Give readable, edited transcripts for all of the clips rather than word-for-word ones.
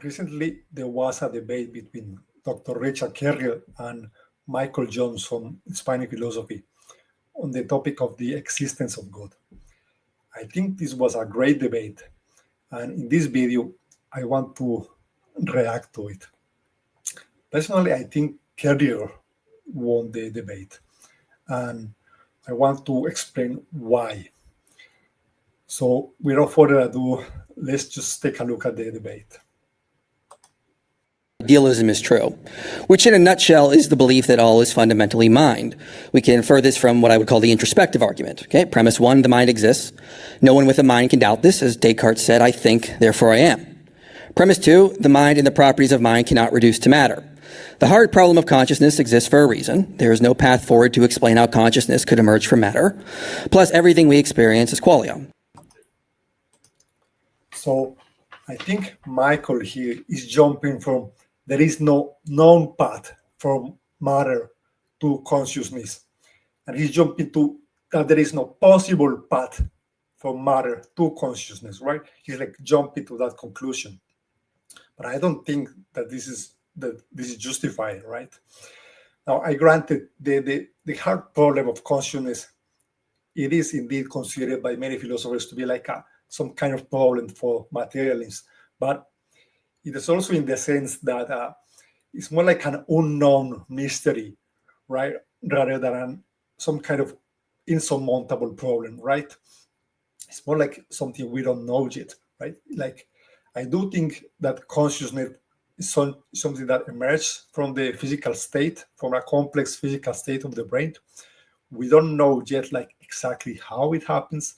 recently there was a debate between Dr. Richard Carrier and Michael Jones from Inspiring Philosophy on the topic of the existence of God. I think this was a great debate, and in this video, I want to react to it. Personally, I think Carrier won the debate, and I want to explain why. So, without further ado, let's just take a look at the debate. Idealism is true, which in a nutshell is the belief that all is fundamentally mind. We can infer this from what I would call the introspective argument. Okay, premise one, the mind exists. No one with a mind can doubt this. As Descartes said, I think, therefore I am. Premise two, the mind and the properties of mind cannot reduce to matter. The hard problem of consciousness exists for a reason. There is no path forward to explain how consciousness could emerge from matter. Plus, everything we experience is qualia. So, I think Michael here is jumping from there is no known path from matter to consciousness. And he's jumping to that there is no possible path from matter to consciousness, right? He's like jumping to that conclusion. But I don't think that this is justified, right? Now, I granted the hard problem of consciousness, it is indeed considered by many philosophers to be like some kind of problem for materialists. But it is also in the sense that it's more like an unknown mystery, right? Rather than some kind of insurmountable problem, right? It's more like something we don't know yet, right? Like, I do think that consciousness is something that emerges from the physical state, from a complex physical state of the brain. We don't know yet, like, exactly how it happens.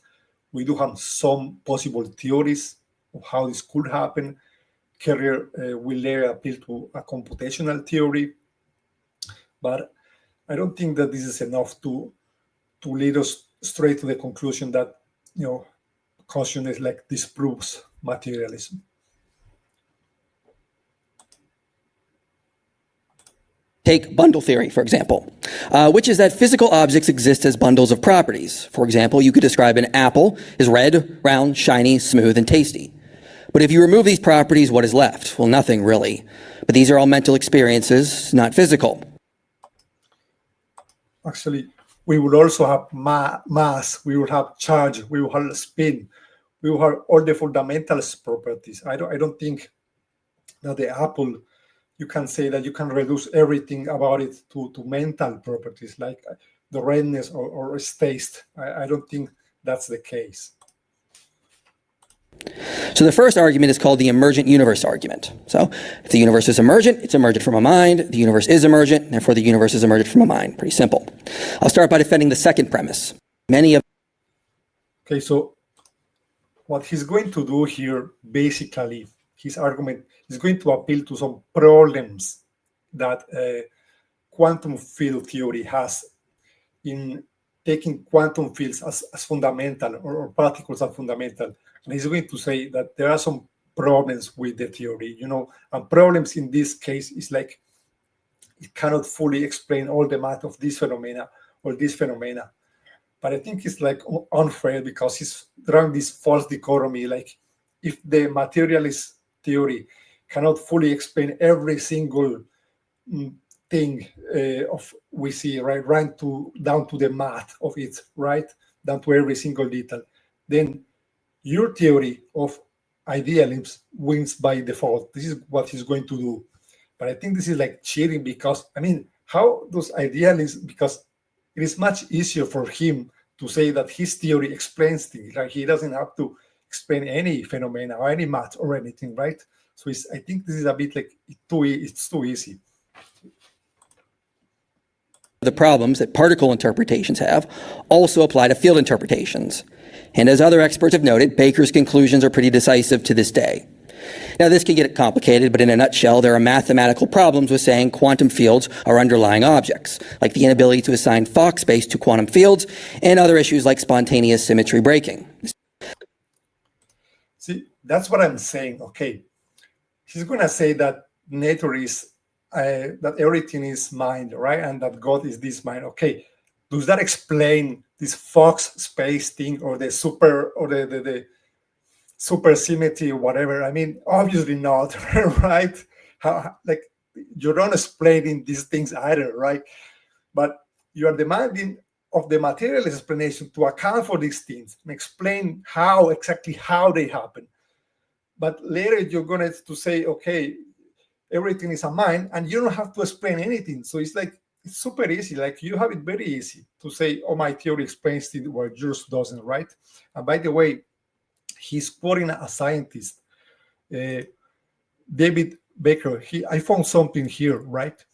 We do have some possible theories of how this could happen. Carrier will later appeal to a computational theory, but I don't think that this is enough to lead us straight to the conclusion that consciousness like disproves materialism. Take bundle theory, for example, which is that physical objects exist as bundles of properties. For example, you could describe an apple as red, round, shiny, smooth, and tasty. But if you remove these properties, what is left? Well, nothing really. But these are all mental experiences, not physical. Actually, we will also have mass, we will have charge, we will have spin, we will have all the fundamental properties. I don't think that the apple, you can say that you can reduce everything about it to mental properties, like the redness or its taste. I don't think that's the case. So the first argument is called the Emergent Universe argument. So if the universe is emergent, it's emergent from a mind. The universe is emergent, therefore the universe is emergent from a mind. Pretty simple. I'll start by defending the second premise. Okay, so what he's going to do here, basically, his argument is going to appeal to some problems that quantum field theory has in taking quantum fields as fundamental or particles as fundamental. And he's going to say that there are some problems with the theory, and problems in this case is like it cannot fully explain all the math of this phenomena or this phenomena. But I think it's like unfair because he's drawing this false dichotomy, like if the materialist theory cannot fully explain every single thing of we see, right down to the math of it, right, down to every single detail, then your theory of idealism wins by default. This is what he's going to do. But I think this is like cheating because, how does idealism, because it is much easier for him to say that his theory explains things. Like he doesn't have to explain any phenomena or any math or anything, right? So I think this is a bit like it's too easy. The problems that particle interpretations have also apply to field interpretations. And as other experts have noted, Baker's conclusions are pretty decisive to this day. Now, this can get complicated, but in a nutshell, there are mathematical problems with saying quantum fields are underlying objects, like the inability to assign Fock space to quantum fields, and other issues like spontaneous symmetry breaking. See, that's what I'm saying. Okay, he's going to say that nature is, that everything is mind, right? And that God is this mind. Okay, does that explain this Fock space thing or the super, or the supersymmetry or whatever. I mean, obviously not, right? Like, you're not explaining these things either, right? But you are demanding of the materialist explanation to account for these things and explain exactly how they happen. But later you're going to say, okay, everything is a mind, and you don't have to explain anything. So it's like, it's super easy. Like, you have it very easy to say, oh, my theory explains it where yours doesn't, right? And by the way, he's quoting a scientist, David Baker. I found something here, right?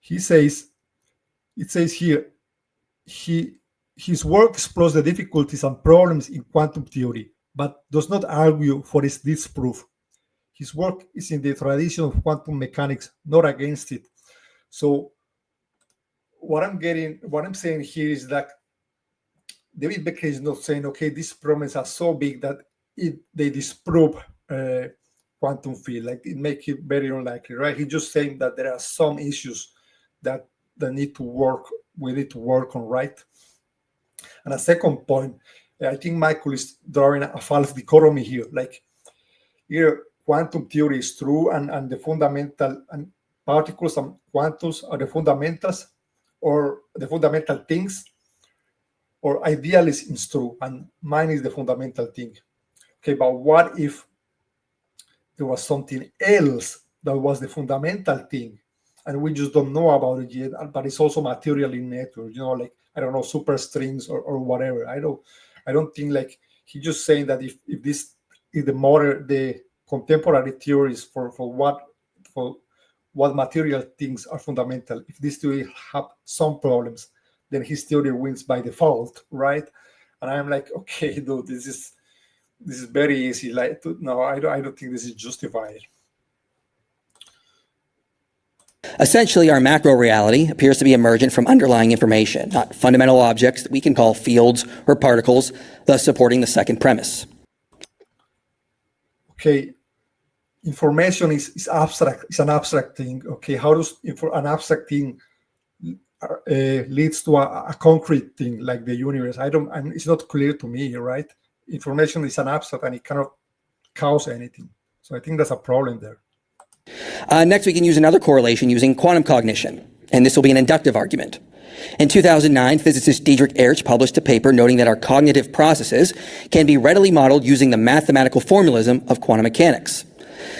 It says here, his work explores the difficulties and problems in quantum theory, but does not argue for its disproof. His work is in the tradition of quantum mechanics, not against it. So what I'm saying here is that David Becker is not saying, okay, these problems are so big that they disprove quantum field, like it makes it very unlikely, right? He's just saying that there are some issues that we need to work on, right? And a second point, I think Michael is drawing a false dichotomy here. Like, here, quantum theory is true, and the fundamental and particles and quantums are the fundamentals, or the fundamental things, or idealism is true and mine is the fundamental thing. Okay, but what if there was something else that was the fundamental thing, and we just don't know about it yet, but it's also material in nature, like, I don't know, superstrings or whatever. I don't think, like, he's just saying that if the contemporary theories for what material things are fundamental, if these theories have some problems, then his theory wins by default, right? And I'm like, okay, dude, this is very easy. Like, no, I don't think this is justified. Essentially, our macro reality appears to be emergent from underlying information, not fundamental objects that we can call fields or particles, thus supporting the second premise. Okay, information is abstract. It's an abstract thing. Okay, how does an abstract thing leads to a concrete thing like the universe? It's not clear to me, right? Information is an abstract and it cannot cause anything. So I think that's a problem there. Next, we can use another correlation using quantum cognition, and this will be an inductive argument. In 2009, physicist Diedrich Erch published a paper noting that our cognitive processes can be readily modeled using the mathematical formalism of quantum mechanics.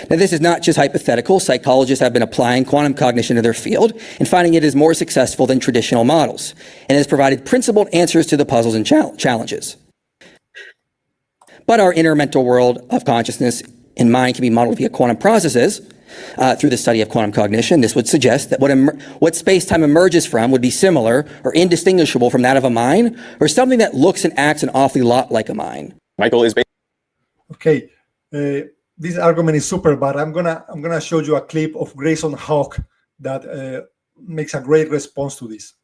Now, this is not just hypothetical. Psychologists have been applying quantum cognition to their field and finding it is more successful than traditional models, and has provided principled answers to the puzzles and challenges. But our inner mental world of consciousness and mind can be modeled via quantum processes. Through the study of quantum cognition, this would suggest that what space-time emerges from would be similar or indistinguishable from that of a mind, or something that looks and acts an awfully lot like a mind. Michael is okay. This argument is super, but I'm gonna show you a clip of Grayson Hawk that makes a great response to this.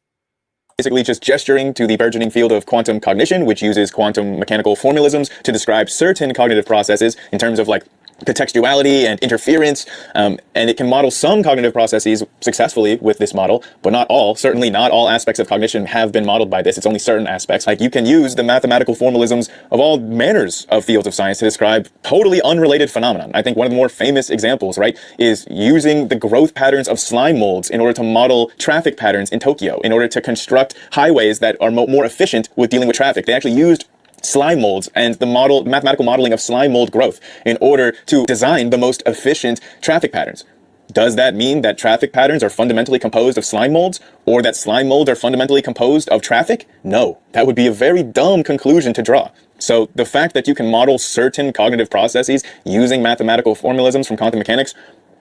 basically just gesturing to the burgeoning field of quantum cognition, which uses quantum mechanical formalisms to describe certain cognitive processes in terms of like contextuality and interference, and it can model some cognitive processes successfully with this model, but not all. Certainly not all aspects of cognition have been modeled by this. It's only certain aspects. Like, you can use the mathematical formalisms of all manners of fields of science to describe totally unrelated phenomena. I think one of the more famous examples, right, is using the growth patterns of slime molds in order to model traffic patterns in Tokyo, in order to construct highways that are more efficient with dealing with traffic. They actually used slime molds and the mathematical modeling of slime mold growth in order to design the most efficient traffic patterns. Does that mean that traffic patterns are fundamentally composed of slime molds, or that slime molds are fundamentally composed of traffic? No, that would be a very dumb conclusion to draw. So the fact that you can model certain cognitive processes using mathematical formalisms from quantum mechanics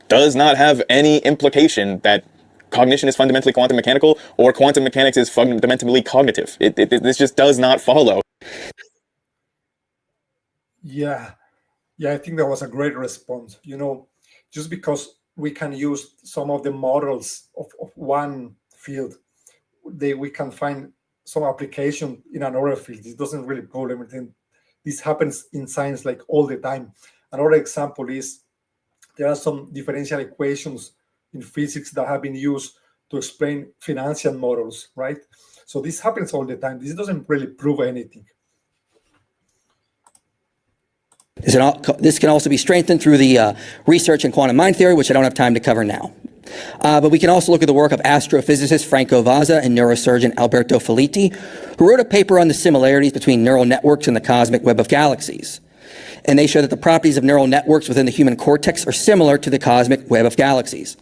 does not have any implication that cognition is fundamentally quantum mechanical or quantum mechanics is fundamentally cognitive. This just does not follow. Yeah, I think that was a great response. Just because we can use some of the models of one field, we can find some application in another field. This doesn't really prove everything. This happens in science like all the time. Another example is there are some differential equations in physics that have been used to explain financial models, right? So this happens all the time. This doesn't really prove anything. This can also be strengthened through the research in quantum mind theory, which I don't have time to cover now. But we can also look at the work of astrophysicist Franco Vazza and neurosurgeon Alberto Felitti, who wrote a paper on the similarities between neural networks and the cosmic web of galaxies. And they show that the properties of neural networks within the human cortex are similar to the cosmic web of galaxies.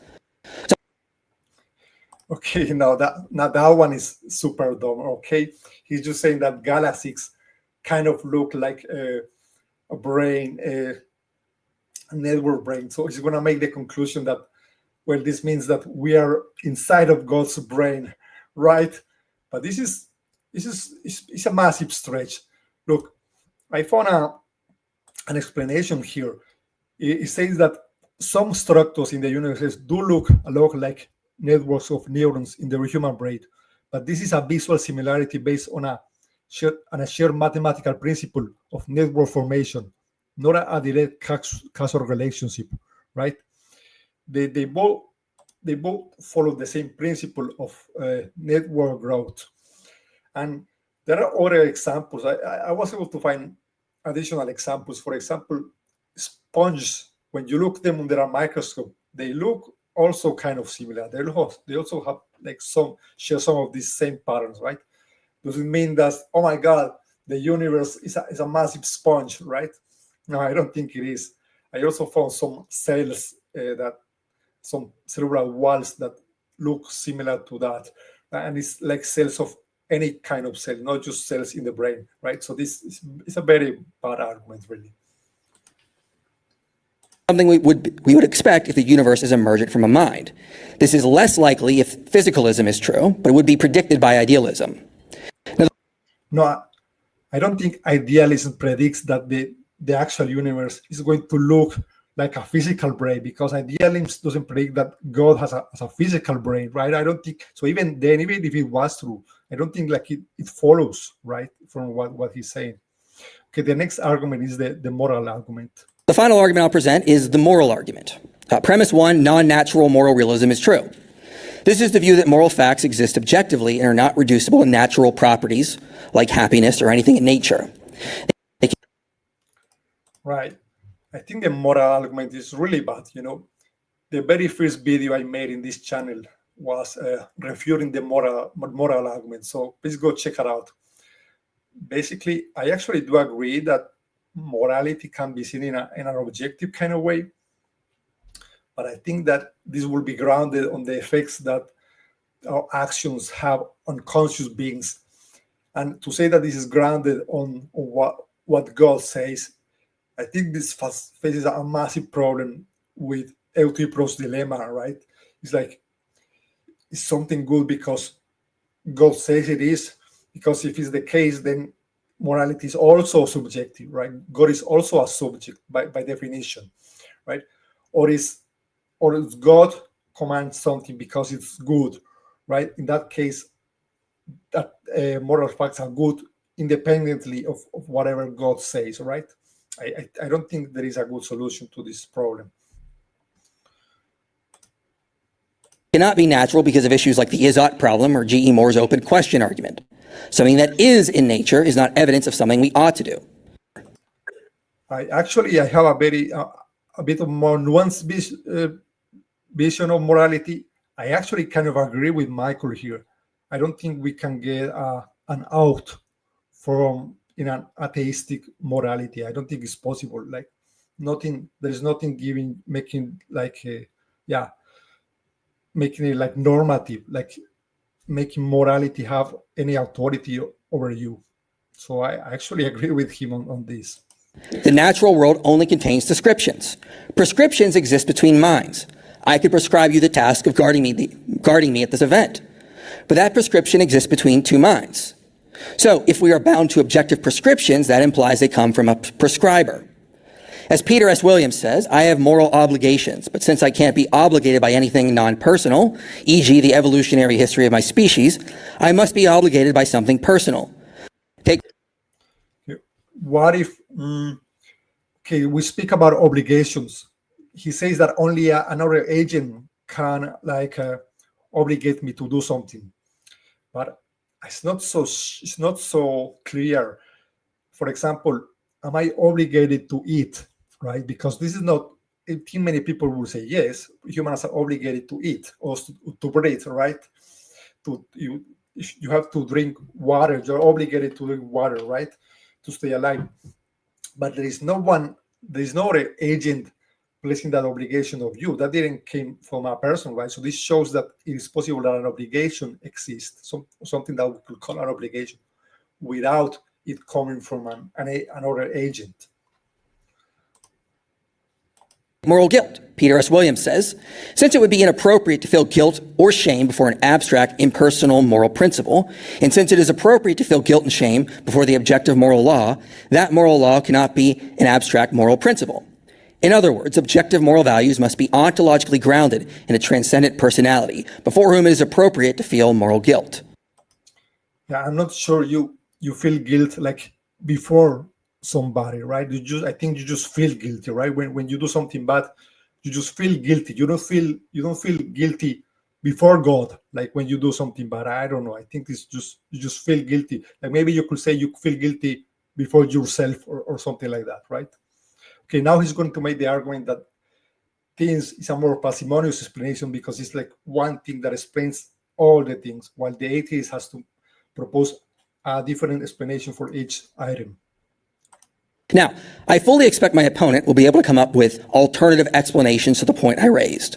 Okay, now that one is super dumb. Okay, he's just saying that galaxies kind of look like a brain, a network brain. So he's going to make the conclusion that, well, this means that we are inside of God's brain, right? But this is a massive stretch. Look, I found an explanation here. It says that some structures in the universe do look a lot like networks of neurons in the human brain, but this is a visual similarity based on a shared mathematical principle of network formation, not a direct causal relationship, right? They both follow the same principle of network growth. And there are other examples. I was able to find additional examples. For example, sponges, when you look them under a microscope, they look also kind of similar. They also have like share some of these same patterns, right? Does it mean that, oh my God, the universe is a massive sponge, right? No, I don't think it is. I also found some cells some cerebral walls that look similar to that. And it's like cells of any kind of cell, not just cells in the brain, right? So this is a very bad argument, really. Something we would expect if the universe is emergent from a mind. This is less likely if physicalism is true, but it would be predicted by idealism. No, I don't think idealism predicts that the actual universe is going to look like a physical brain, because idealism doesn't predict that God has a physical brain, right? I don't think so. Even then, even if it was true, I don't think like it follows, right, from what he's saying. Okay, the next argument is the moral argument. The final argument I'll present is the moral argument. Premise one, non-natural moral realism is true. This is the view that moral facts exist objectively and are not reducible to natural properties like happiness or anything in nature. Right. I think the moral argument is really bad. You know, the very first video I made in this channel was refuting the moral argument. So please go check it out. Basically, I actually do agree that morality can be seen in an objective kind of way. But I think that this will be grounded on the effects that our actions have on conscious beings. And to say that this is grounded on what God says, I think this faces a massive problem with Euthyphro's dilemma, right? It's like, it's something good because God says it is, because if it's the case, then morality is also subjective, right? God is also a subject by definition, right? Or is God commands something because it's good, right? In that case, that moral facts are good independently of whatever God says, right? I don't think there is a good solution to this problem. Cannot be natural because of issues like the is-ought problem or G.E. Moore's open question argument. Something that is in nature is not evidence of something we ought to do. I have a bit of more nuanced vision of morality. I actually kind of agree with Michael here. I don't think we can get an out from in an atheistic morality. I don't think it's possible. Like there is nothing making it like normative, like making morality have any authority over you. So I actually agree with him on this. The natural world only contains descriptions. Prescriptions exist between minds. I could prescribe you the task of guarding me at this event, but that prescription exists between two minds. So if we are bound to objective prescriptions, that implies they come from a prescriber. As Peter S. Williams says, I have moral obligations, but since I can't be obligated by anything non-personal, e.g. the evolutionary history of my species, I must be obligated by something personal. What if, we speak about obligations. He says that only another agent can obligate me to do something. But it's not so clear. For example, am I obligated to eat, right? Because this is not, I think many people will say, yes, humans are obligated to eat or to breathe, right? You have to drink water. You're obligated to drink water, right, to stay alive. But there is no other agent placing that obligation of you. That didn't came from a person, right? So this shows that it is possible that an obligation exists, something that we could call an obligation, without it coming from another agent. Moral guilt. Peter S. Williams says, since it would be inappropriate to feel guilt or shame before an abstract, impersonal moral principle, and since it is appropriate to feel guilt and shame before the objective moral law, that moral law cannot be an abstract moral principle. In other words, objective moral values must be ontologically grounded in a transcendent personality, before whom it is appropriate to feel moral guilt. Yeah, I'm not sure you feel guilt like before somebody, right? I think you just feel guilty, right? When you do something bad, you just feel guilty. You don't feel guilty before God, like when you do something bad. I don't know. I think it's just you just feel guilty. Like maybe you could say you feel guilty before yourself or something like that, right? Okay, now he's going to make the argument that things is a more parsimonious explanation because it's like one thing that explains all the things, while the atheist has to propose a different explanation for each item. Now, I fully expect my opponent will be able to come up with alternative explanations to the point I raised.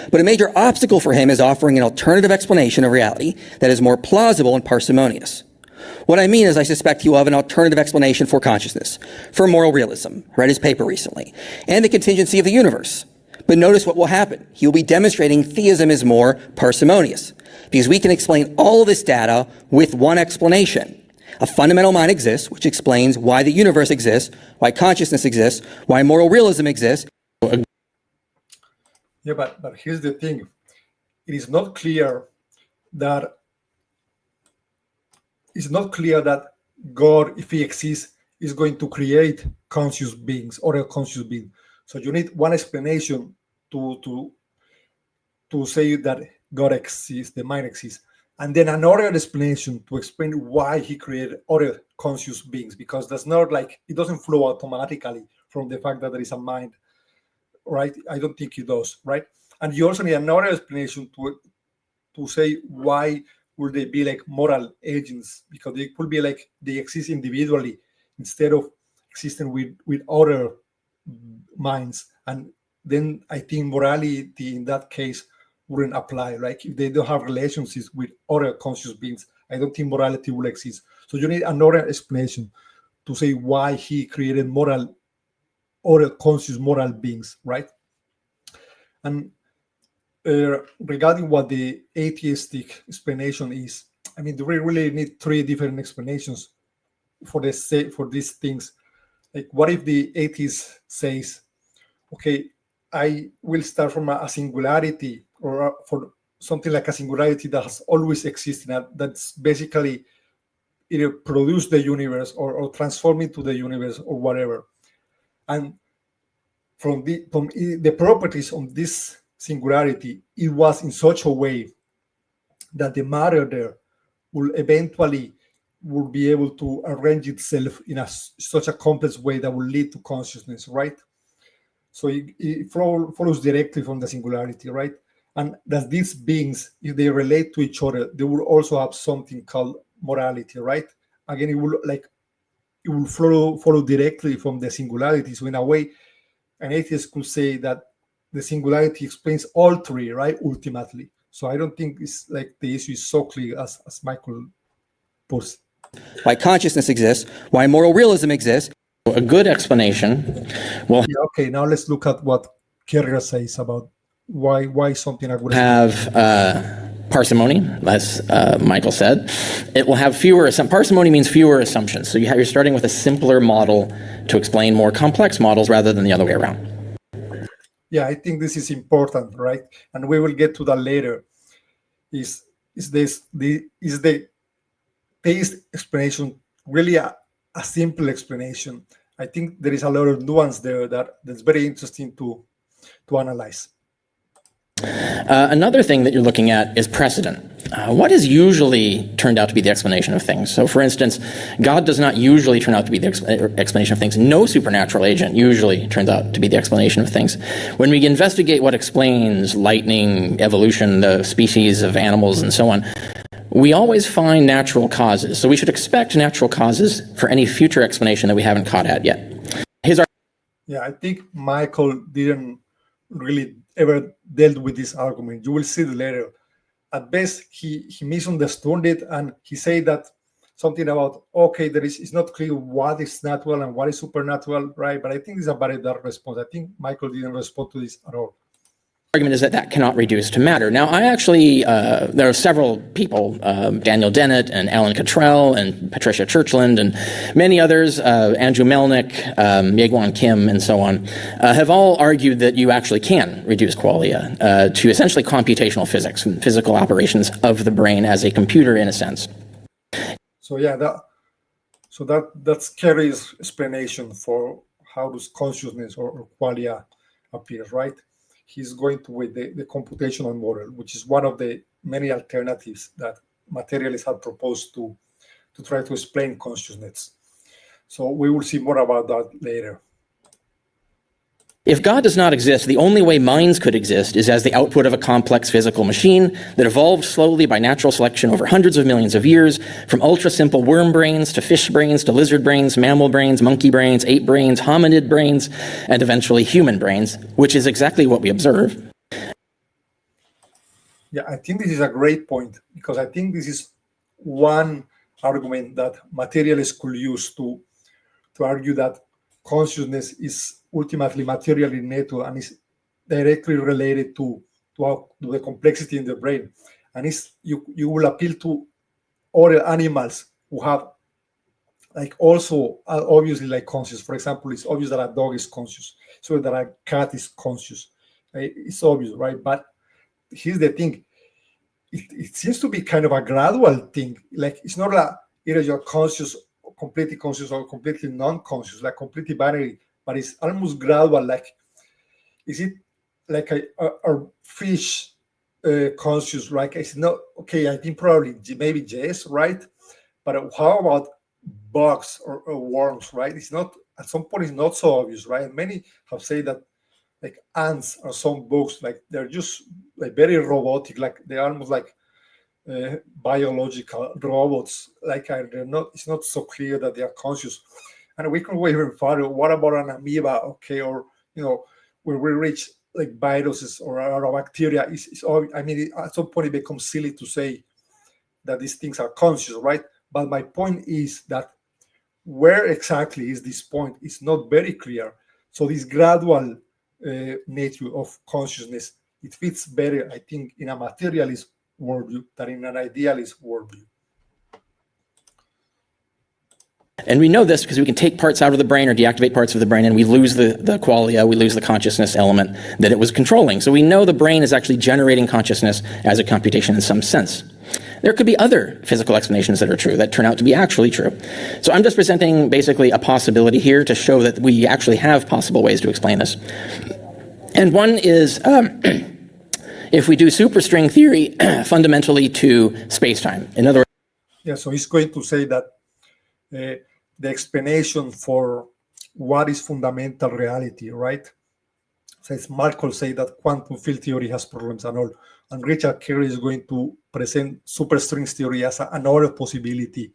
But a major obstacle for him is offering an alternative explanation of reality that is more plausible and parsimonious. What I mean is I suspect he will have an alternative explanation for consciousness, for moral realism, I read his paper recently, and the contingency of the universe. But notice what will happen. He will be demonstrating theism is more parsimonious, because we can explain all of this data with one explanation. A fundamental mind exists, which explains why the universe exists, why consciousness exists, why moral realism exists. Yeah, but here's the thing. It is not clear that God, if he exists, is going to create conscious beings or a conscious being. So you need one explanation to say that God exists, the mind exists. And then another explanation to explain why he created other conscious beings, because that's not like, it doesn't flow automatically from the fact that there is a mind, right? I don't think it does, right? And you also need another explanation to say why would they be like moral agents, because they could be like they exist individually instead of existing with other minds. And then I think morality in that case wouldn't apply. Like if they don't have relationships with other conscious beings, I don't think morality will exist. So you need another explanation to say why he created other conscious moral beings, right? And regarding what the atheistic explanation is, I mean, we really need three different explanations for these things. Like, what if the atheist says, okay, I will start from a singularity, or for something like a singularity that has always existed, that's basically either produce the universe or transform into the universe or whatever. And from the properties of this singularity, it was in such a way that the matter there will eventually be able to arrange itself in such a complex way that will lead to consciousness, right? So it follows directly from the singularity, right? And that these beings, if they relate to each other, they will also have something called morality, right? Again, it will follow directly from the singularity. So in a way, an atheist could say that the singularity explains all three, right? Ultimately. So I don't think it's like the issue is so clear as Michael puts. Why consciousness exists, why moral realism exists. A good explanation will okay, now let's look at what Carrier says about why something I would have parsimony, as Michael said. It will have parsimony means fewer assumptions. So you're starting with a simpler model to explain more complex models rather than the other way around. Yeah, I think this is important, right? And we will get to that later. Is the theist explanation really a simple explanation? I think there is a lot of nuance there that's very interesting to analyze. Another thing that you're looking at is precedent. what has usually turned out to be the explanation of things? So, for instance, God does not usually turn out to be the explanation of things. No supernatural agent usually turns out to be the explanation of things. When we investigate what explains lightning, evolution, the species of animals, and so on, we always find natural causes. So we should expect natural causes for any future explanation that we haven't caught at yet. Yeah, I think Michael didn't really ever dealt with this argument. You will see it later. At best, he misunderstood it, and he said that something about, okay, it's not clear what is natural and what is supernatural, right? But I think it's a very dark response. I think Michael didn't respond to this at all. Argument is that cannot reduce to matter. Now, I actually, there are several people, Daniel Dennett and Alan Cottrell and Patricia Churchland and many others, Andrew Melnick, Yegwon Kim, and so on, have all argued that you actually can reduce qualia to essentially computational physics, physical operations of the brain as a computer in a sense. So yeah, that's Carrier's explanation for how does consciousness or qualia appears, right? He's going to with the computational model, which is one of the many alternatives that materialists have proposed to try to explain consciousness. So we will see more about that later. If God does not exist, the only way minds could exist is as the output of a complex physical machine that evolved slowly by natural selection over hundreds of millions of years, from ultra-simple worm brains to fish brains to lizard brains, mammal brains, monkey brains, ape brains, hominid brains, and eventually human brains, which is exactly what we observe. Yeah, I think this is a great point, because I think this is one argument that materialists could use to argue that consciousness is ultimately material in nature and is directly related to the complexity in the brain. And you will appeal to other animals who have also obviously conscious. For example, it's obvious that a dog is conscious, so that a cat is conscious. It's obvious, right? But here's the thing. It seems to be kind of a gradual thing. It's not either you're conscious, completely conscious, or completely non-conscious, completely binary, but it's almost gradual. Is it like a fish conscious, right? It's not, okay, I think probably maybe yes, right? But how about bugs or worms, right? It's not, at some point it's not so obvious, right? And many have said that ants or some bugs, they're just very robotic, they're almost biological robots. They're not, it's not so clear that they are conscious. And we can go even further. What about an amoeba? Okay, or where we reach viruses or bacteria, at some point it becomes silly to say that these things are conscious, right? But my point is that where exactly is this point is not very clear. So this gradual nature of consciousness, it fits better, I think, in a materialist worldview than in an idealist worldview. And we know this because we can take parts out of the brain or deactivate parts of the brain, and we lose the qualia, we lose the consciousness element that it was controlling. So we know the brain is actually generating consciousness as a computation in some sense. There could be other physical explanations that are true, that turn out to be actually true. So I'm just presenting basically a possibility here to show that we actually have possible ways to explain this. And one is if we do superstring theory fundamentally to space-time. In other words, yeah, so he's going to say that the explanation for what is fundamental reality, right? So Markov say that quantum field theory has problems and all, and Richard Carrier is going to present superstrings theory as another possibility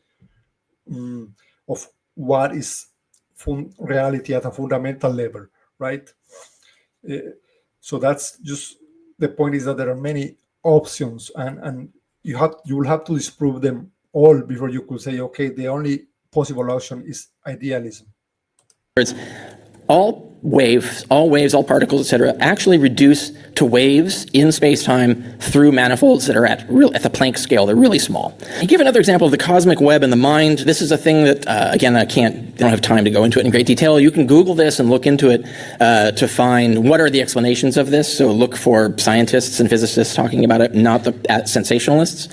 of what is reality at a fundamental level, right? So that's just the point, is that there are many options, and you will have to disprove them all before you could say, okay, the only possible option is idealism. All waves, all particles, etc., actually reduce to waves in space-time through manifolds that are at the Planck scale. They're really small. I give another example of the cosmic web and the mind. This is a thing that, again, I don't have time to go into it in great detail. You can Google this and look into it to find what are the explanations of this. So look for scientists and physicists talking about it, not the sensationalists.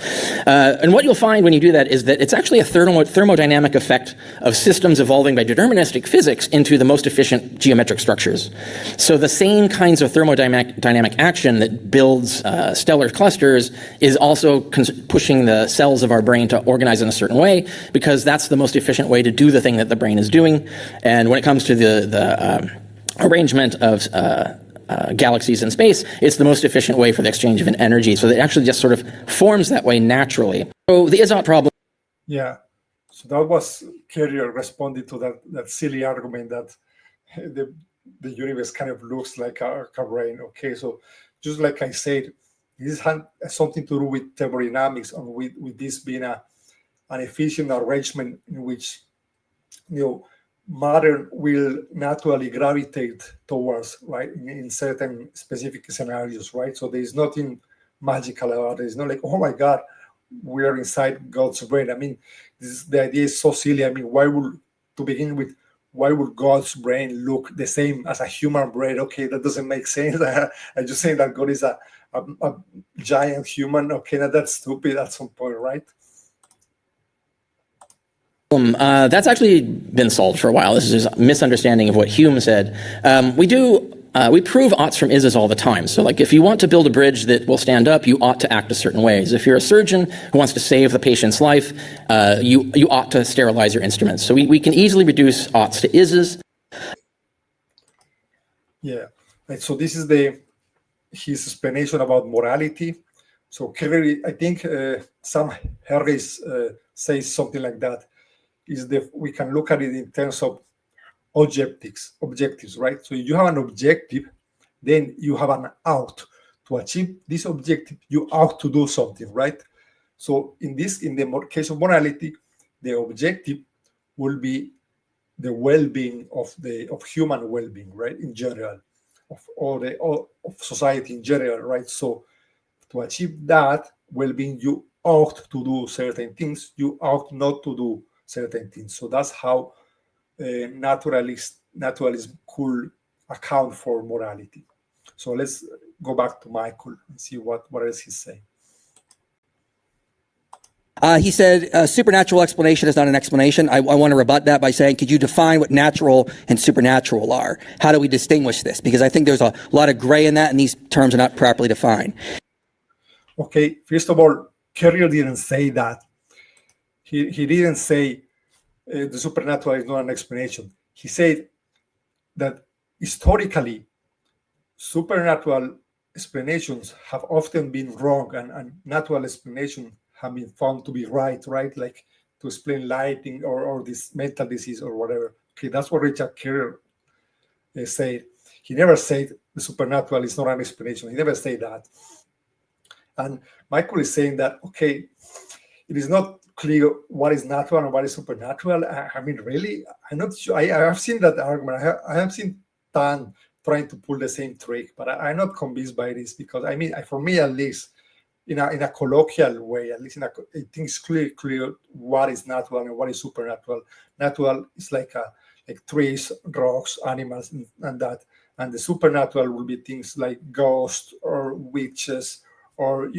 And what you'll find when you do that is that it's actually a thermodynamic effect of systems evolving by deterministic physics into the most efficient geometric structures. So the same kinds of thermodynamic action that builds stellar clusters is also pushing the cells of our brain to organize in a certain way, because that's the most efficient way to do the thing that the brain is doing. And when it comes to the arrangement of galaxies in space, it's the most efficient way for the exchange of an energy. So it actually just sort of forms that way naturally. So the Izzat problem. Yeah. So that was Carrier responding to that silly argument that the universe kind of looks like a brain. Okay, so just like I said, this has something to do with thermodynamics and with this being an efficient arrangement in which matter will naturally gravitate towards, right, in certain specific scenarios, right? So there is nothing magical about it. It's not like, oh my God, we are inside God's brain. I mean, the idea is so silly. I mean, why would God's brain look the same as a human brain? Okay, that doesn't make sense. I'm just saying that God is a giant human. Okay, now that's stupid at some point, right? That's actually been solved for a while. This is just a misunderstanding of what Hume said. We prove oughts from ises all the time. So like if you want to build a bridge that will stand up, you ought to act a certain ways. If you're a surgeon who wants to save the patient's life, you ought to sterilize your instruments. So we can easily reduce oughts to ises. Yeah, right. So this is his explanation about morality. So Carrier, I think Sam Harris says something like that. We can look at it in terms of objectives, right? So if you have an objective, then you have an out. To achieve this objective, you ought to do something, right? So in the case of morality, the objective will be the well-being of human well-being, right? In general, of society in general, right? So to achieve that well-being, you ought to do certain things. You ought not to do certain things. So that's how naturalism could account for morality. So let's go back to Michael and see what else he's saying. He said supernatural explanation is not an explanation. I want to rebut that by saying, could you define what natural and supernatural are? How do we distinguish this? Because I think there's a lot of gray in that, and these terms are not properly defined. Okay, first of all, Carrier didn't say that. He didn't say the supernatural is not an explanation. He said that historically, supernatural explanations have often been wrong, and natural explanations have been found to be right? Like to explain lighting or this mental disease or whatever. Okay, that's what Richard Carrier said. He never said the supernatural is not an explanation. He never said that. And Michael is saying that, okay, it is not clear what is natural and what is supernatural. I mean, really, I'm not sure. I have seen that argument. I have seen Tan trying to pull the same trick, but I'm not convinced by this, because I mean, for me at least, in a colloquial way, at least I think it's clear what is natural and what is supernatural. Natural is like trees, rocks, animals, and that. And the supernatural will be things like ghosts or witches or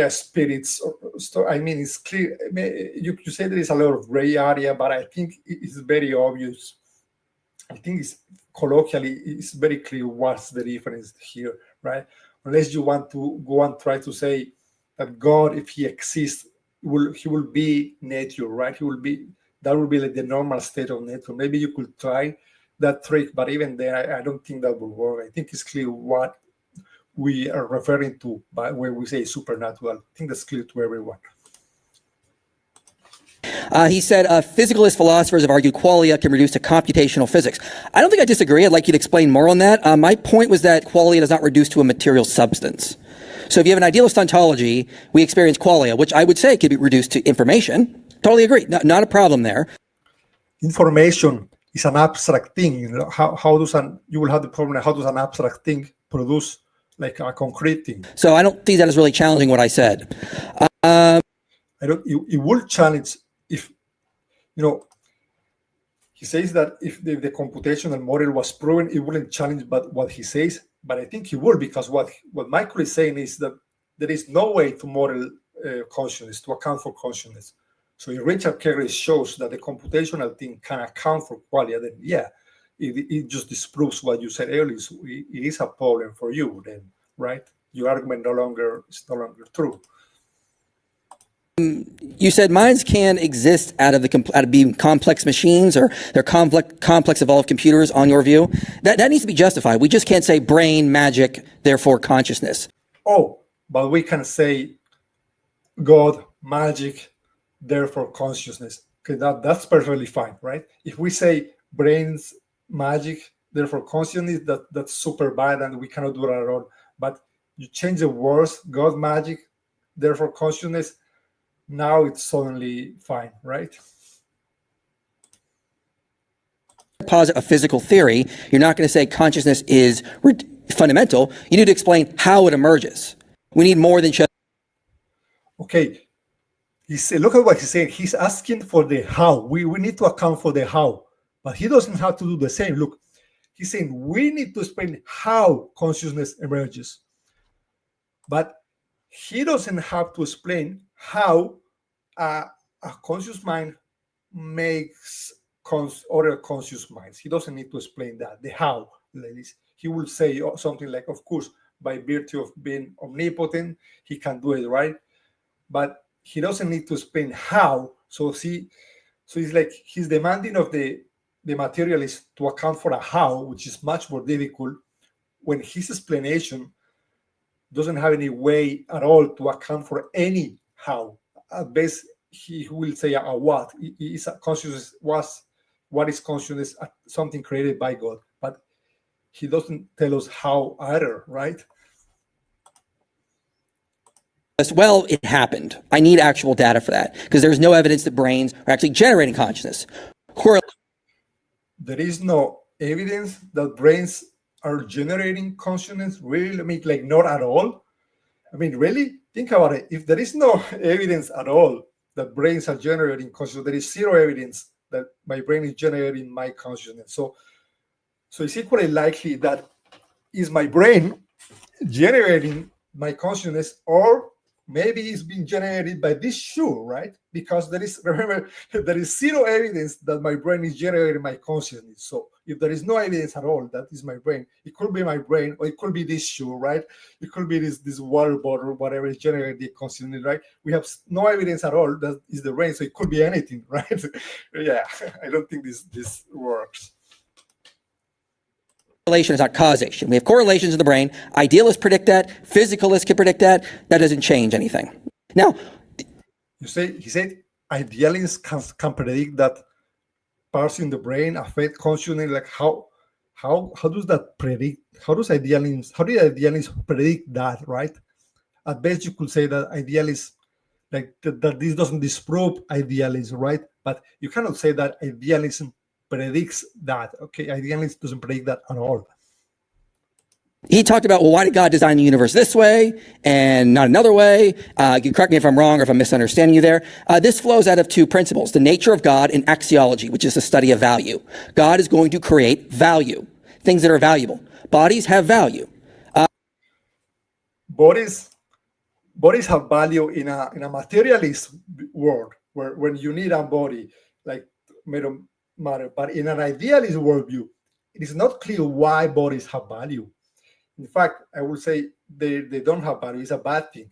spirits. I mean, it's clear. You say there is a lot of gray area, but I think it's very obvious. I think it's very clear what's the difference here, right? Unless you want to go and try to say that God, if he exists, he will be nature, right? That will be like the normal state of nature. Maybe you could try that trick, but even then, I don't think that will work. I think it's clear what we are referring to by when we say supernatural. I think that's clear to everyone. He said physicalist philosophers have argued qualia can reduce to computational physics. I don't think I disagree. I'd like you to explain more on that. My point was that qualia does not reduce to a material substance. So if you have an idealist ontology, we experience qualia, which I would say could be reduced to information. Totally agree. Not a problem there. Information is an abstract thing. You will have the problem, how does an abstract thing produce like a concrete thing? So I don't think that is really challenging what I said. It will challenge if, he says that if the computational model was proven, it wouldn't challenge but what he says, but I think he will, because what Michael is saying is that there is no way to model consciousness, to account for consciousness. So if Richard Carrier shows that the computational thing can account for qualia, then yeah, it just disproves what you said earlier. So it is a problem for you then, right? Your argument is no longer true. You said minds can exist out of being complex machines, or they're complex evolved computers. On your view, that needs to be justified. We just can't say brain, magic, therefore consciousness. Oh, but we can say God, magic, therefore consciousness. Okay, that's perfectly fine, right? If we say brains, magic, therefore consciousness, that's super bad, and we cannot do that at all. But you change the words, God, magic, therefore consciousness. Now it's suddenly fine, right? Posit a physical theory, you're not going to say consciousness is fundamental. You need to explain how it emerges. We need more than just. Okay. Look at what he's saying. He's asking for the how. We need to account for the how, but he doesn't have to do the same. Look, he's saying we need to explain how consciousness emerges, but he doesn't have to explain how a conscious mind makes other conscious minds. He doesn't need to explain that, the how, ladies. He will say something like, of course, by virtue of being omnipotent, he can do it, right? But he doesn't need to explain how. So it's like he's demanding of the materialist to account for a how, which is much more difficult, when his explanation doesn't have any way at all to account for any how. At best, he will say a what. Is a consciousness what is consciousness? Something created by God, but he doesn't tell us how either, right? Well, it happened. I need actual data for that, because there's no evidence that brains are actually generating consciousness. There is no evidence that brains are generating consciousness. Really? I mean, like, not at all. I mean, really? Think about it. If there is no evidence at all that brains are generating consciousness, there is zero evidence that my brain is generating my consciousness. So it's equally likely that is my brain generating my consciousness, or maybe it's being generated by this shoe, right? Because there is zero evidence that my brain is generating my consciousness. So if there is no evidence at all that is my brain, it could be my brain, or it could be this shoe, right? It could be this water bottle, whatever is generating the consciousness, right? We have no evidence at all that is the brain, so it could be anything, right? Yeah, I don't think this works. Correlation is not causation. We have correlations in the brain. Idealists predict that. Physicalists can predict that. That doesn't change anything. Now, he said idealists can predict that parts in the brain affect consciousness. Like how does that predict? How do idealists predict that? Right? At best, you could say that idealists, like that this doesn't disprove idealism, right? But you cannot say that idealism predicts that. Okay, idealism doesn't predict that at all. he talked about, well, why did God design the universe this way and not another way? You can correct me if I'm wrong or if I'm misunderstanding you there. This flows out of two principles: the nature of God and axiology, which is the study of value. God is going to create value, things that are valuable. Bodies have value. Bodies have value in a materialist world, where when you need a body, like matter. But in an idealist worldview, it is not clear why bodies have value. In fact, I would say they don't have value. It's a bad thing,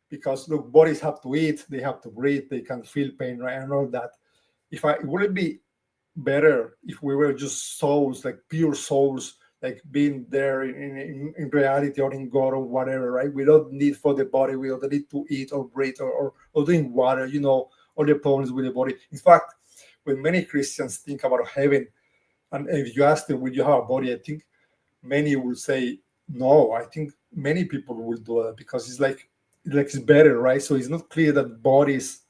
because look, bodies have to eat, they have to breathe, they can feel pain, right, and all that. Would it be better if we were just souls, like pure souls, like being there in reality or in God or whatever, right? We don't need for the body, we don't need to eat or breathe or drink water, all the problems with the body. In fact, when many Christians think about heaven, and if you ask them, will you have a body? I think many will say no. I think many people will do that because it's like it's better, right? So it's not clear that bodies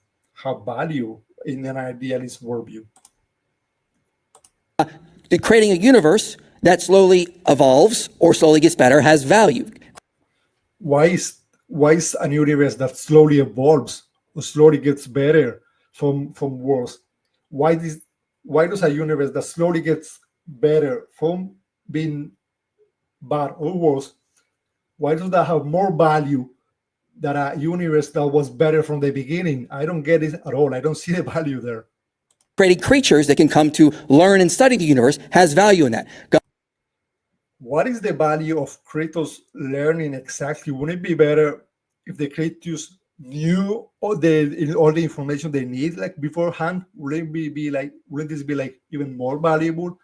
have value in an idealist worldview. Creating a universe that slowly evolves or slowly gets better has value. Why is a universe that slowly evolves or slowly gets better from worse? Why does a universe that slowly gets better from being bad or worse, why does that have more value than a universe that was better from the beginning? I don't get it at all. I don't see the value there. creating creatures that can come to learn and study the universe has value in that. What is the value of creators learning exactly? Wouldn't it be better if the creators knew all the information they need like beforehand? Wouldn't this be like even more valuable?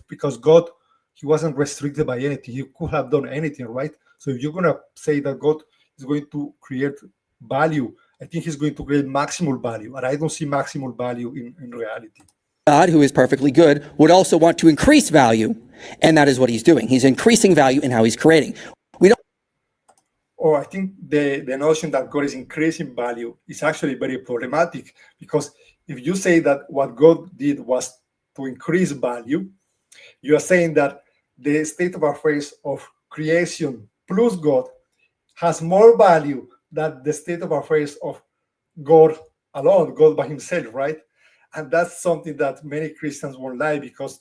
Because God, he wasn't restricted by anything. He could have done anything, right? So if you're gonna say that God is going to create value, I think he's going to create maximal value, and I don't see maximal value in reality. God, who is perfectly good, would also want to increase value, and that is what he's doing. He's increasing value in how he's creating. I think the notion that God is increasing value is actually very problematic, because if you say that what God did was to increase value, you are saying that the state of affairs of creation plus God has more value than the state of affairs of God alone, God by himself, right? And that's something that many Christians won't like, because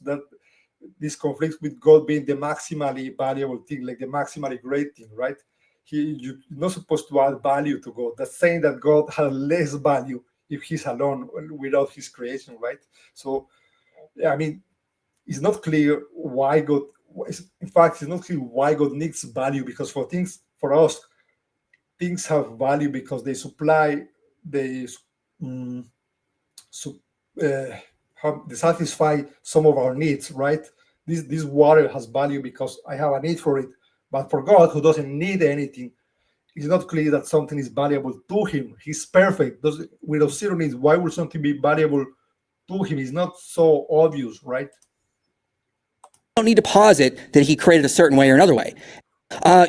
this conflicts with God being the maximally valuable thing, like the maximally great thing, right? You're not supposed to add value to God. That's saying that God has less value if he's alone without his creation, right? So, I mean, it's not clear why God, in fact, it's not clear why God needs value, because for us, things have value because they satisfy some of our needs, right? This water has value because I have a need for it. But for God, who doesn't need anything, it's not clear that something is valuable to him. He's perfect. Without zero needs, why would something be valuable to him? It's not so obvious, right? Don't need to posit that he created a certain way or another way.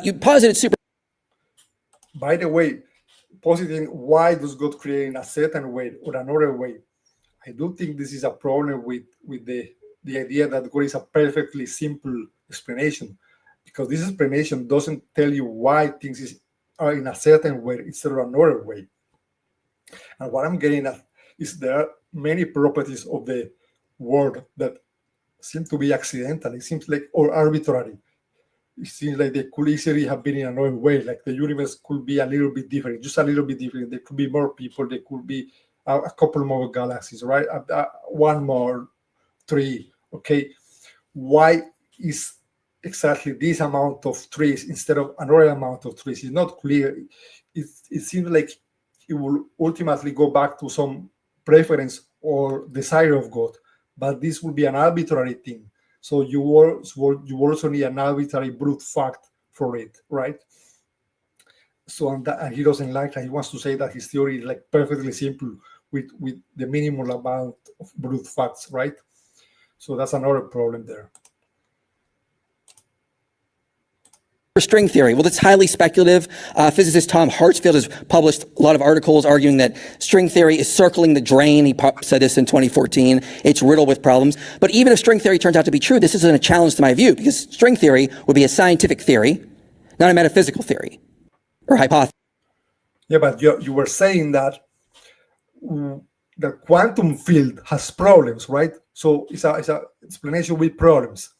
You posit it super. By the way, positing why does God create in a certain way or another way, I do think this is a problem with the idea that God is a perfectly simple explanation, because this explanation doesn't tell you why things are in a certain way instead of another way. And what I'm getting at is there are many properties of the world that seem to be accidental. It seems like, or arbitrary. It seems like they could easily have been in another way. Like the universe could be a little bit different, just a little bit different. There could be more people. There could be a couple more galaxies, right? One more, three. Okay, why is exactly this amount of trees instead of another amount of trees? It's not clear. It seems like it will ultimately go back to some preference or desire of God, but this will be an arbitrary thing. So you also need an arbitrary brute fact for it, right? So and he doesn't like that. He wants to say that his theory is like perfectly simple with the minimal amount of brute facts, right? So that's another problem there. String theory. Well, that's highly speculative. Physicist Tom Hartsfield has published a lot of articles arguing that string theory is circling the drain. He said this in 2014. It's riddled with problems. But even if string theory turns out to be true, this isn't a challenge to my view, because string theory would be a scientific theory, not a metaphysical theory or hypothesis. Yeah, but you were saying that the quantum field has problems, right? So it's a explanation with problems.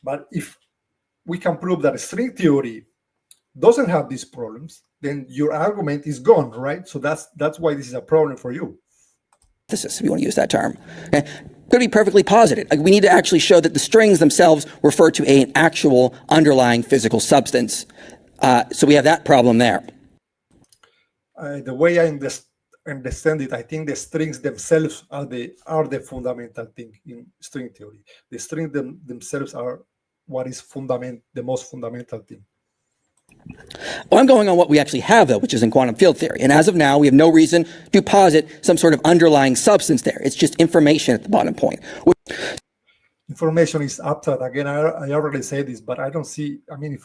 But if we can prove that string theory doesn't have these problems, then your argument is gone, right? So that's why this is a problem for you. If you want to use that term. Okay? Could be perfectly posited. Like, we need to actually show that the strings themselves refer to an actual underlying physical substance. So we have that problem there. The way I understand it, I think the strings themselves are the fundamental thing in string theory. The strings themselves are what is the most fundamental thing. Well, I'm going on what we actually have, though, which is in quantum field theory. And as of now, we have no reason to posit some sort of underlying substance there. It's just information at the bottom point. Information is abstract. Again, I already said this, but I don't see. I mean,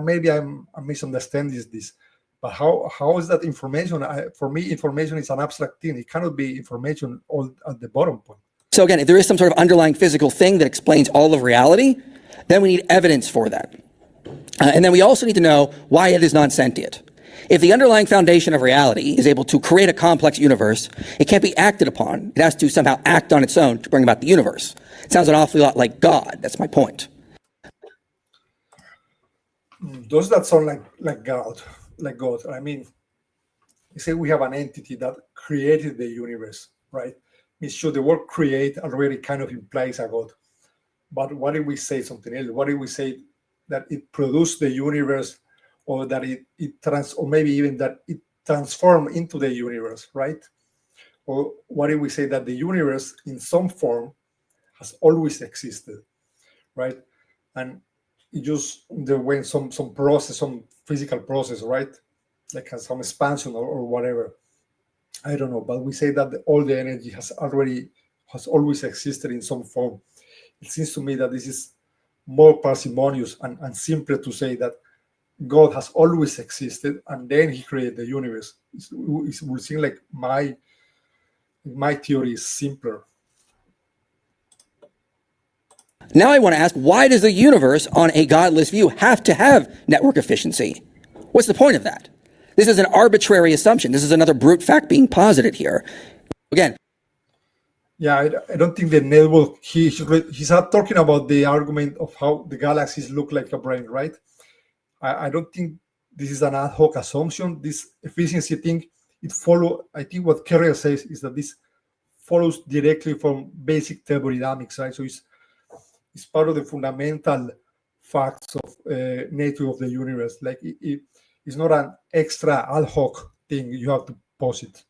maybe I'm misunderstanding this. But how is that information? For me, information is an abstract thing. It cannot be information all at the bottom point. So again, if there is some sort of underlying physical thing that explains all of reality, then we need evidence for that. And then we also need to know why it is non-sentient. If the underlying foundation of reality is able to create a complex universe, it can't be acted upon. It has to somehow act on its own to bring about the universe. It sounds an awfully lot like God. That's my point. Does that sound like God? Like God? I mean, you say we have an entity that created the universe, right? It's sure the word create already kind of implies a God. But what if we say something else? What if we say that it produced the universe, or that or maybe even that it transformed into the universe, right? Or what if we say that the universe in some form has always existed, right? And it just there went some process, some physical process, right? Like some expansion or whatever. I don't know, but we say that all the energy has always existed in some form. It seems to me that this is more parsimonious and simpler to say that God has always existed and then he created the universe. It would seem like my theory is simpler. Now I want to ask, why does the universe on a godless view have to have network efficiency? What's the point of that? This is an arbitrary assumption. This is another brute fact being posited here. Again. Yeah, I don't think the network, he's not talking about the argument of how the galaxies look like a brain, right? I don't think this is an ad hoc assumption. This efficiency thing, I think what Carrier says is that this follows directly from basic thermodynamics, right? So it's part of the fundamental facts of nature of the universe. Like it's not an extra ad hoc thing you have to posit.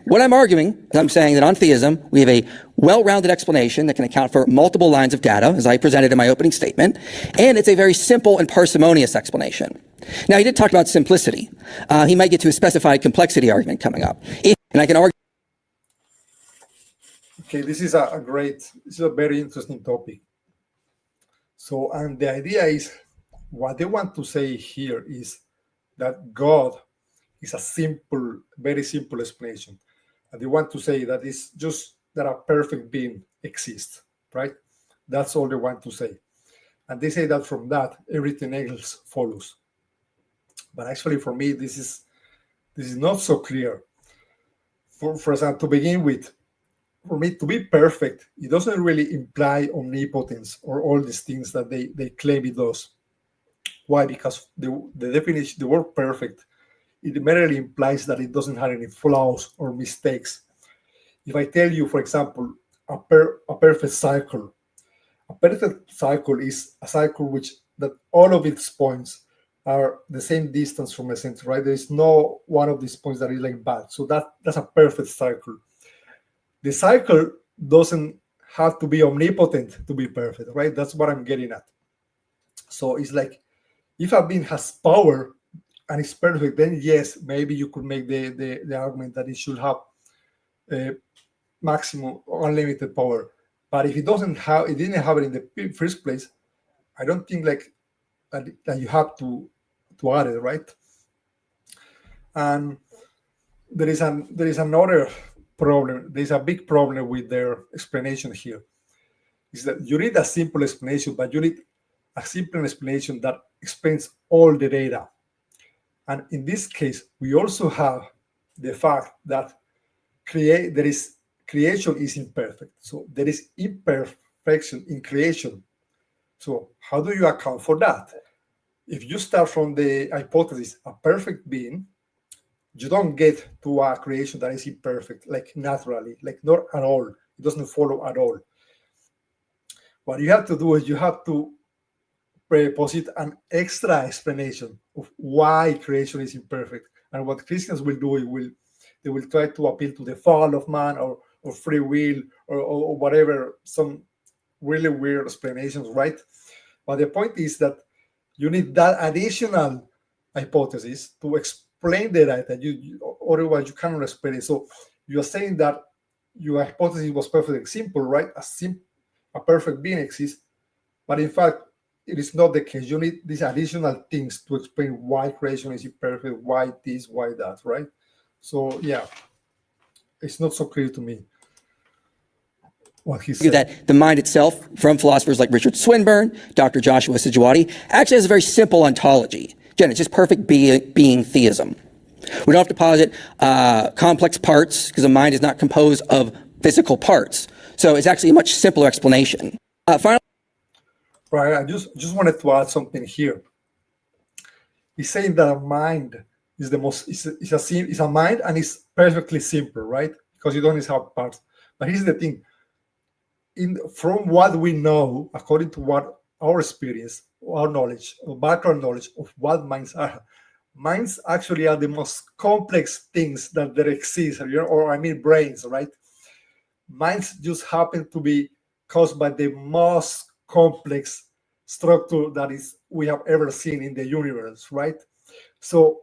What I'm arguing is I'm saying that on theism, we have a well-rounded explanation that can account for multiple lines of data, as I presented in my opening statement, and it's a very simple and parsimonious explanation. Now, he did talk about simplicity. He might get to a specified complexity argument coming up. And I can argue. Okay, this is a very interesting topic. So, and the idea is, what they want to say here is that God is very simple explanation. And they want to say that it's just that a perfect being exists, right? That's all they want to say. And they say that from that, everything else follows. But actually, for me, this is not so clear. For example, to begin with, for me to be perfect, it doesn't really imply omnipotence or all these things that they claim it does. Why? Because the definition, the word perfect, it merely implies that it doesn't have any flaws or mistakes. If I tell you, for example, a perfect cycle is a cycle that all of its points are the same distance from a center, right? There is no one of these points that is like bad. So that's a perfect cycle. The cycle doesn't have to be omnipotent to be perfect, right? That's what I'm getting at. So it's like, if a being has power and it's perfect, then yes, maybe you could make the argument that it should have maximum unlimited power. But if it didn't have it in the first place, I don't think like that you have to add it, right? And there is another problem. There's a big problem with their explanation here. Is that you need a simple explanation, but you need a simple explanation that explains all the data. And in this case, we also have the fact that creation is imperfect. So there is imperfection in creation. So how do you account for that? If you start from the hypothesis, a perfect being, you don't get to a creation that is imperfect, like naturally, like not at all. It doesn't follow at all. What you have to do is you have to posit an extra explanation of why creation is imperfect. And what Christians will do, they will try to appeal to the fall of man or free will or whatever, some really weird explanations, right? But the point is that you need that additional hypothesis to explain the data. Otherwise you cannot explain it. So you're saying that your hypothesis was perfectly simple, right? A perfect being exists, but in fact, it is not the case. You need these additional things to explain why creation is imperfect, why this, why that, right? So yeah, it's not so clear to me what he said. That the mind itself, from philosophers like Richard Swinburne, Dr. Joshua Sijuati, actually has a very simple ontology. Again, it's just perfect being theism. We don't have to posit complex parts because the mind is not composed of physical parts. So it's actually a much simpler explanation. Finally, right, I just wanted to add something here. He's saying that a mind is a mind and it's perfectly simple, right? Because you don't have parts. But here's the thing: from what we know, according to what our experience, our knowledge, our background knowledge of what minds actually are the most complex things that there exist, or I mean brains, right? Minds just happen to be caused by the most complex structure that is we have ever seen in the universe, right? So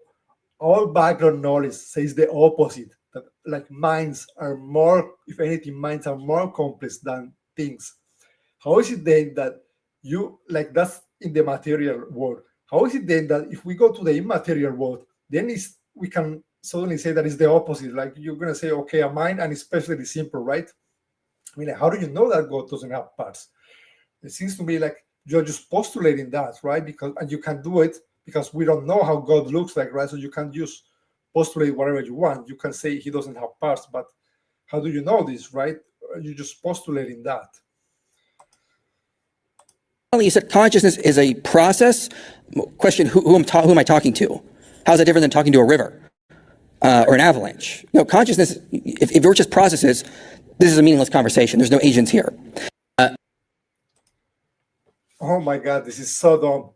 all background knowledge says the opposite, that like minds are more, if anything, minds are more complex than things. How is it then that you, like, that's in the material world? How is it then that if we go to the immaterial world, then we can suddenly say that it's the opposite? Like, you're going to say, okay, a mind, and especially simple, right? I mean, how do you know that God doesn't have parts? It seems to me like you're just postulating that, right? And you can do it because we don't know how God looks like, right? So you can just postulate whatever you want. You can say he doesn't have parts, but how do you know this, right? You're just postulating that. You said consciousness is a process. Question: Who am I talking to? How's that different than talking to a river or an avalanche? No, consciousness. If we're just processes, this is a meaningless conversation. There's no agents here. Oh my God, this is so dumb.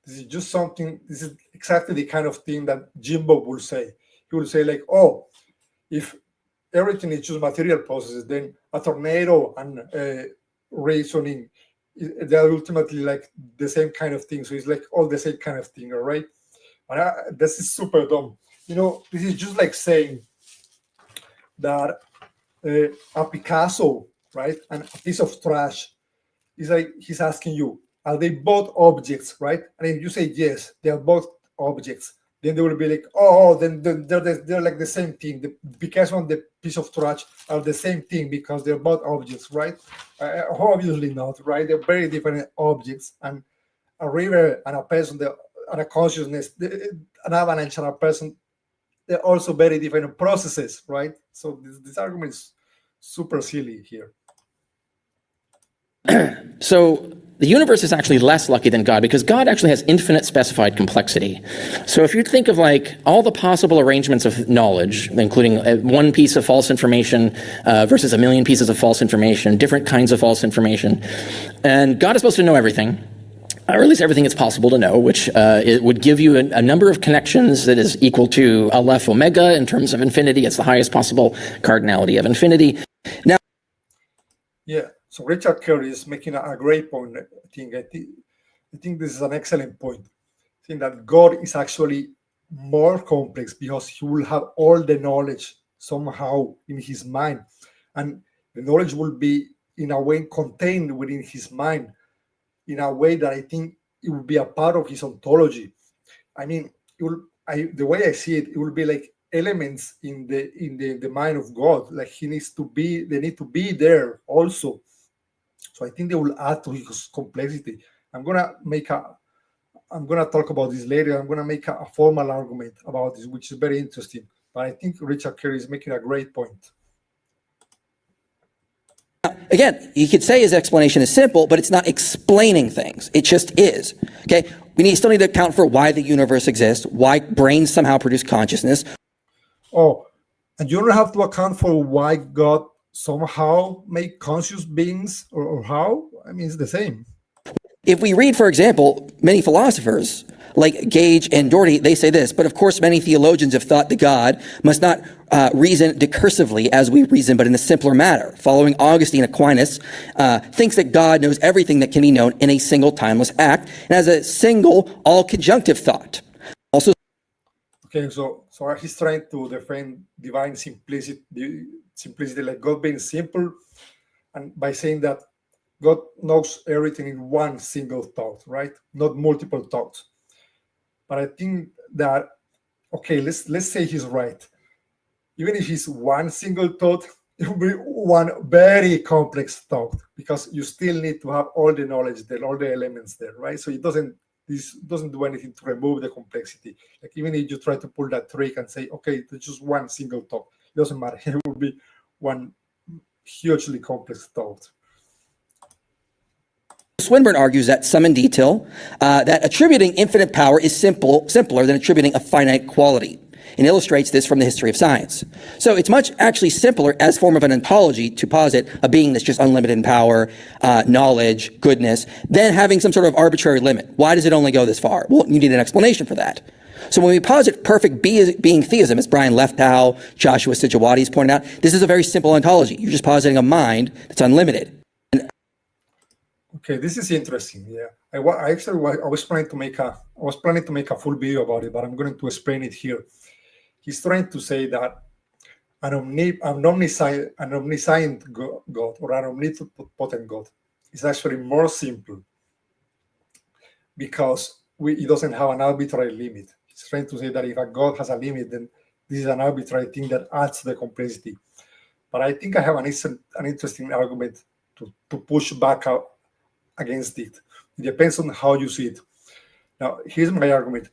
This is just something. This is exactly the kind of thing that Jimbo will say. He will say like, "Oh, if everything is just material processes, then a tornado and reasoning, they're ultimately like the same kind of thing." So it's like all the same kind of thing, all right? But this is super dumb. This is just like saying that a Picasso, right, and a piece of trash is like he's asking you, are they both objects, right? And if you say yes, they are both objects, then they will be like, oh, then they're like the same thing. The Picasso and the piece of trash are the same thing because they're both objects, right? Obviously not, right? They're very different objects. And a river and a person, and a consciousness, an avalanche and a person, they're also very different processes, right? So this argument is super silly here. So the universe is actually less lucky than God because God actually has infinite specified complexity. So if you think of like all the possible arrangements of knowledge, including one piece of false information versus a million pieces of false information, different kinds of false information, and God is supposed to know everything, or at least everything it's possible to know, which it would give you a number of connections that is equal to Aleph Omega in terms of infinity. It's the highest possible cardinality of infinity. Now, yeah. So Richard Carrier is making a great point. I think this is an excellent point. I think that God is actually more complex because he will have all the knowledge somehow in his mind, and the knowledge will be in a way contained within his mind, in a way that I think it will be a part of his ontology. I mean, the way I see it, it will be like elements in the mind of God. Like they need to be there also. So I think they will add to his complexity. I'm gonna talk about this later. I'm gonna make a formal argument about this, which is very interesting. But I think Richard Carrier is making a great point. Again, you could say his explanation is simple, but it's not explaining things. It just is. Okay? We still need to account for why the universe exists, why brains somehow produce consciousness. Oh, and you don't have to account for why God somehow make conscious beings or how. I mean, it's the same. If we read, for example, many philosophers like Gage and Doherty, they say this, but of course many theologians have thought that God must not reason discursively as we reason, but in a simpler manner. Following Augustine, Aquinas thinks that God knows everything that can be known in a single timeless act and has a single all-conjunctive thought. Also, okay, so he's trying to defend divine simplicity, like God being simple, and by saying that God knows everything in one single thought, right? Not multiple thoughts. But I think that, okay, let's say he's right. Even if it's one single thought, it will be one very complex thought because you still need to have all the knowledge there, all the elements there, right? So this doesn't do anything to remove the complexity. Like even if you try to pull that trick and say, okay, it's just one single thought, it doesn't matter. It will be one hugely complex thought. Swinburne argues that some in detail, that attributing infinite power is simpler than attributing a finite quality. and illustrates this from the history of science. So it's much actually simpler as form of an ontology to posit a being that's just unlimited in power, knowledge, goodness, than having some sort of arbitrary limit. Why does it only go this far? Well, you need an explanation for that. So when we posit perfect being theism, as Brian Leftow, Joshua Sijawadis pointed out, this is a very simple ontology. You're just positing a mind that's unlimited. Okay, this is interesting. Yeah, I was planning to make a full video about it, but I'm going to explain it here. He's trying to say that an omniscient God or an omnipotent God is actually more simple because it doesn't have an arbitrary limit. He's trying to say that if a God has a limit, then this is an arbitrary thing that adds to the complexity. But I think I have an interesting argument to push back out against it. It depends on how you see it. Now, here's my argument.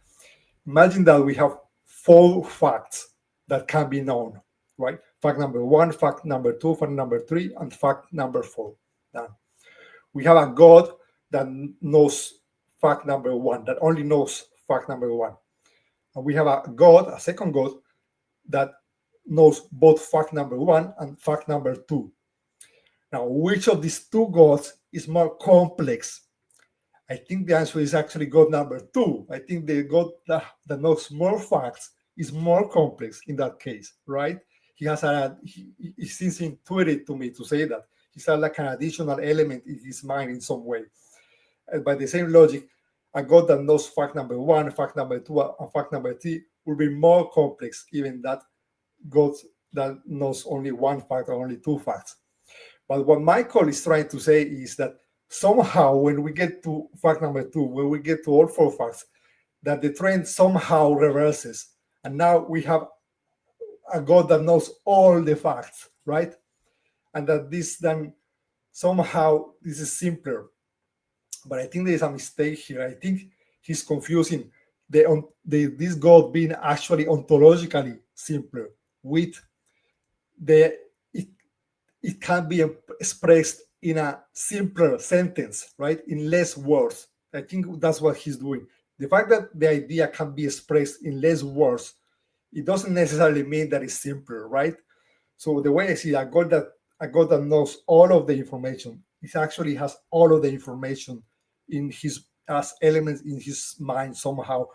Imagine that we have 4 facts that can be known, right? Fact number 1, fact number 2, fact number 3, and fact number 4. Done. We have a God that knows fact number 1, that only knows fact number 1. And we have a second God, that knows both fact number 1 and fact number 2. Now, which of these 2 gods is more complex? I think the answer is actually God number 2. I think the God that knows more facts is more complex in that case, right? It seems intuitive to me to say that. He's like an additional element in his mind in some way. And by the same logic, a God that knows fact number 1, fact number 2, and fact number 3 will be more complex, even that God that knows only 1 fact or only 2 facts. But what Michael is trying to say is that somehow when we get to fact number 2, when we get to all 4 facts, that the trend somehow reverses. And now we have a God that knows all the facts, right? And that this then somehow this is simpler. But I think there is a mistake here. I think he's confusing this God being actually ontologically simpler with it can be expressed in a simpler sentence, right? In less words. I think that's what he's doing. The fact that the idea can be expressed in less words, it doesn't necessarily mean that it's simpler, right? So the way I see a God that knows all of the information, it actually has all of the information in his as elements in his mind somehow,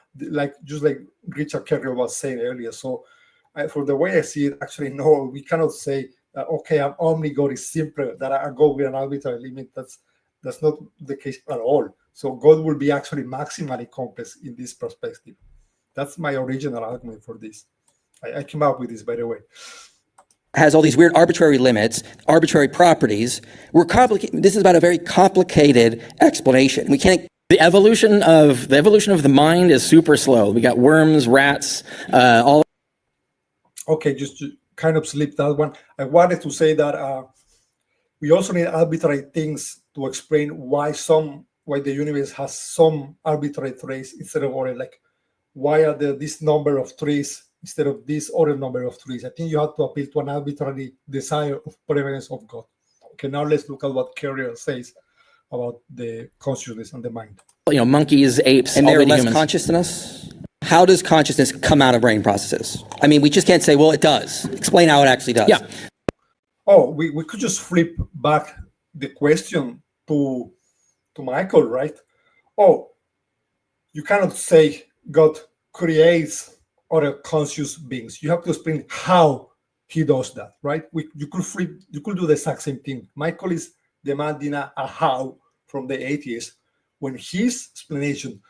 just like Richard Carrier was saying earlier. So for the way I see it, actually, no, we cannot say okay, an omni God is simpler than a God with an arbitrary limit. That's not the case at all. So God will be actually maximally complex in this perspective. That's my original argument for this. I came up with this, by the way. Has all these weird arbitrary limits, arbitrary properties. This is about a very complicated explanation. We can't. The evolution of the mind is super slow. We got worms, rats, all. Okay, just to kind of slip that one. I wanted to say that we also need arbitrary things to explain why the universe has some arbitrary traits instead of other. Like, why are there this number of trees instead of this other number of trees? I think you have to appeal to an arbitrary desire of prevalence of God. Okay, now let's look at what Carrier says about the consciousness and the mind. Monkeys, apes, and they're less humans. conscious than us. How does consciousness come out of brain processes? I mean, we just can't say, well, it does. Explain how it actually does. Yeah. Oh, we could just flip back the question to Michael, right? Oh, you cannot say God creates other conscious beings. You have to explain how he does that, right? You could do the exact same thing. Michael is demanding a how from the atheist when his explanation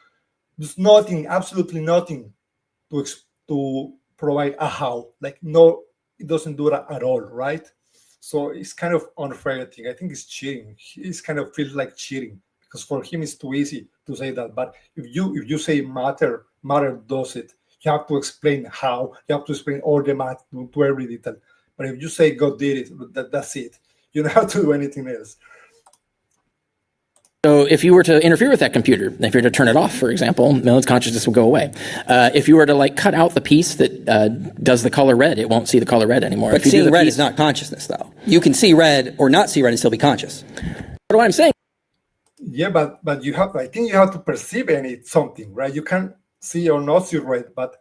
there's nothing, absolutely nothing to provide a how. Like, no, it doesn't do that at all, right? So it's kind of unfair thing. I think it's cheating. It kind of feels like cheating because for him it's too easy to say that. But if you say matter does it, you have to explain how. You have to explain all the math to every detail. But if you say God did it, that's it. You don't have to do anything else. So if you were to interfere with that computer, if you were to turn it off, for example, its consciousness would go away. If you were to cut out the piece that does the color red, it won't see the color red anymore. But seeing red is not consciousness, though. You can see red or not see red and still be conscious. What I'm saying. Yeah, but I think you have to perceive something, right? You can see or not see red, but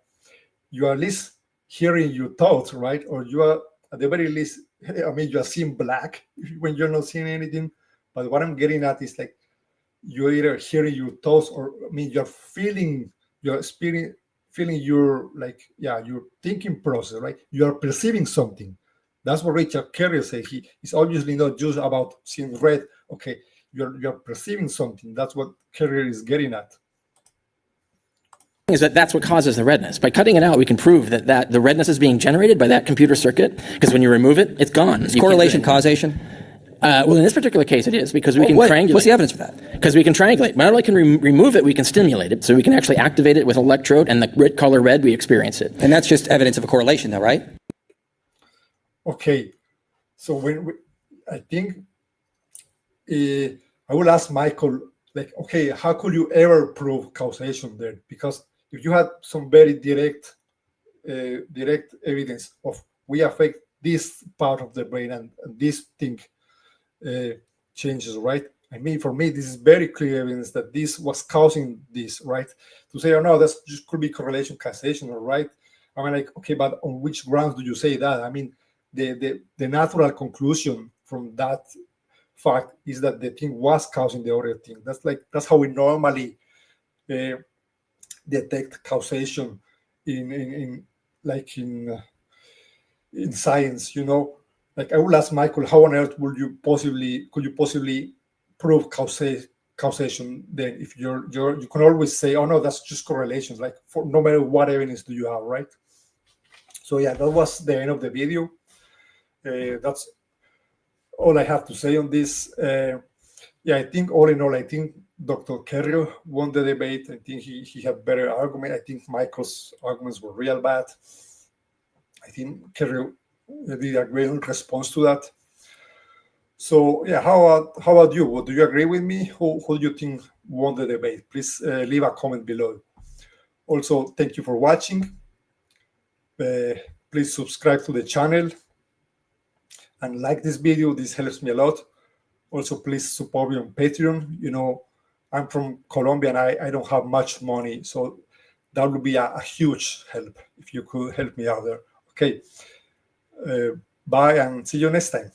you at least hearing your thoughts, right? Or you are, at the very least, I mean, you are seeing black when you're not seeing anything. But what I'm getting at is like you're either hearing your thoughts, or I mean, you're feeling, you're experiencing, feeling your your thinking process, right? You are perceiving something. That's what Richard Carrier said. He's obviously not just about seeing red. Okay, you're perceiving something. That's what Carrier is getting at. Is that's what causes the redness. By cutting it out, we can prove that the redness is being generated by that computer circuit, because when you remove it, it's gone. Is correlation causation? Well, in this particular case, it is, because we can triangulate. What's the evidence for that? Because we can triangulate. Not only can we remove it, we can stimulate it. So we can actually activate it with an electrode, and the color red, we experience it. And that's just evidence of a correlation, though, right? Okay. So I think I will ask Michael, like, okay, how could you ever prove causation there? Because if you had some very direct evidence of we affect this part of the brain and this thing changes, right? I mean, for me, this is very clear evidence that this was causing this, right? To say, oh no, that's just could be correlation causation, right? I mean, like, okay, but on which grounds do you say that? I mean, the natural conclusion from that fact is that the thing was causing the other thing. That's how we normally detect causation in science, you know. Like, I will ask Michael, how on earth could you possibly prove causation then? If you can always say, oh no, that's just correlations, like, for no matter what evidence do you have, right? So yeah, that was the end of the video. That's all I have to say on this. I think all in all, I think Dr. Carrier won the debate. I think he had better argument. I think Michael's arguments were real bad. I think Carrier did a great response to that. So yeah, how about you? Do you agree with me? Who do you think won the debate? Please leave a comment below. Also, thank you for watching. Please subscribe to the channel and like this video. This helps me a lot. Also, please support me on Patreon. You know, I'm from Colombia and I don't have much money, so that would be a huge help if you could help me out there. Okay, bye and see you next time.